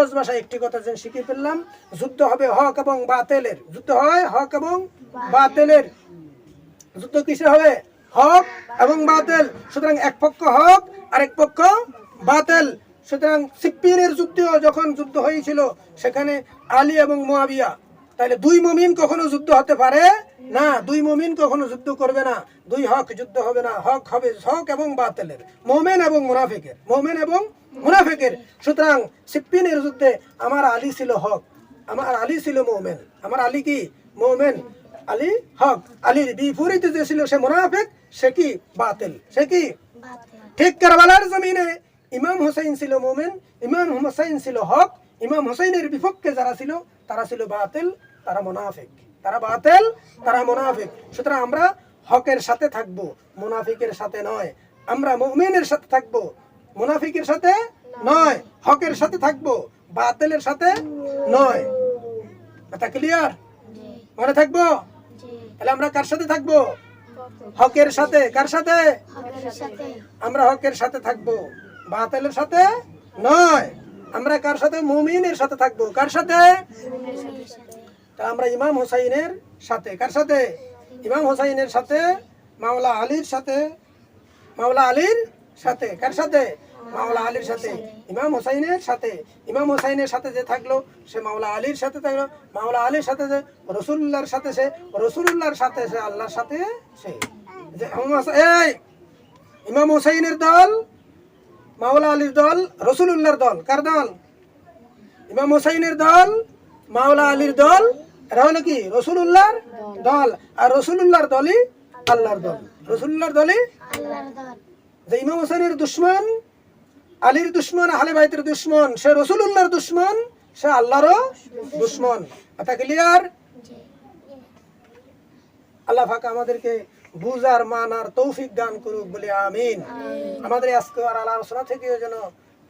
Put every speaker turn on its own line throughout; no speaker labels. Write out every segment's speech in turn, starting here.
সহজ ভাষায় একটি কথা যেন শিখে ফেললাম, যুদ্ধ হবে হক এবং বাতিলের। যুদ্ধ হয় হক এবং বাতিলের। যুদ্ধ কিসে হবে? হক এবং বাতিল। সুতরাং এক পক্ষ হক আর এক পক্ষ বাতিল। সুতরাং সিফফিনের যুদ্ধেও যখন যুদ্ধ হয়েছিল সেখানে আলী এবং মুয়াবিয়া, তাহলে দুই মুমিন কখনো যুদ্ধ হতে পারে না, দুই মুমিন কখনো যুদ্ধ করবে না, দুই হক যুদ্ধ হবে না, হক হবে হক এবং বাতিলের, মুমিন এবং মুনাফিকের, মুমিন এবং মুনাফিকের। সুতরাং সিফফিনের যুদ্ধে আমার আলী ছিল হক, আমার আলী ছিল মুমিন, আমার আলী কি মুমিন, আলী হক। আলীর বিপরীতে যে ছিল সে মুনাফিক, সে কি বাতিল, সে কি। ঠিক কারবালার জমিনে ইমাম হুসাইন ছিল মুমিন, ইমাম হুসাইন ছিল হক, ইমাম হুসাইনের বিপক্ষে যারা ছিল তারা ছিল বাতিল, তারা মুনাফিক, তারা বাতিল, তারা মুনাফিক। সুতরাং আমরা হকের সাথে থাকবো, মুনাফিকের সাথে নয়। আমরা মুমিনের সাথে থাকবো, মুনাফিকের সাথে নয়। হকের সাথে থাকবো, বাতিলের সাথে নয়। কথা ক্লিয়ার? মনে থাকবো? তাহলে আমরা কার সাথে থাকবো? হকের সাথে। কার সাথে? আমরা হকের সাথে থাকবো, বাতিলের সাথে নয়। আমরা কার সাথে? মুমিনের সাথে থাকবো। কার সাথে? তা আমরা ইমাম হুসাইনের সাথে। কার সাথে? ইমাম হুসাইনের সাথে, মাওলা আলীর সাথে, মাওলা আলীর সাথে। কার সাথে? মাওলা আলীর সাথে, ইমাম হুসাইনের সাথে। ইমাম হুসাইনের সাথে যে থাকলো সে মাওলা আলীর সাথে থাকলো, মাওলা আলীর সাথে যে রাসূলুল্লাহর সাথে, সে রাসূলুল্লাহর সাথে, সে আল্লাহর সাথে। সে এই ইমাম হুসাইনের দল, মাওলা আলীর দল, রাসূলুল্লাহর দল। কার দল? ইমাম হুসাইনের দল, মাওলা আলীর দল, এরা হলো কি রাসূলুল্লাহর দল। আর রাসূলুল্লাহর দলই আল্লাহর দল, রাসূলুল্লাহর দলই আল্লাহর দল। যে ইমাম হুসাইনের দুশমন, আলীর দুশমন, আহলে বাইতের দুশমন, সে রাসূলুল্লাহর দুশমন, সে আল্লাহরও দুশমন। কথা ক্লিয়ার? আল্লাহ পাক আমাদেরকে বুঝার মানার তৌফিক দান করুক বলে আমিন। আমাদের আজকে আর আলোচনা থেকে যেন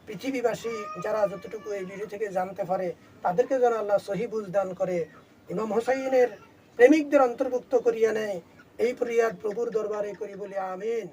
পৃথিবীবাসী যারা যতটুকু এই ভিডিও থেকে জানতে পারে তাদেরকে যেন আল্লাহ সহি বুঝ দান করে, ইমাম হুসাইনের প্রেমিকদের অন্তর্ভুক্ত করিয়া নেয়, এই ফরিয়াদ প্রভুর দরবারে করি বলে আমিন।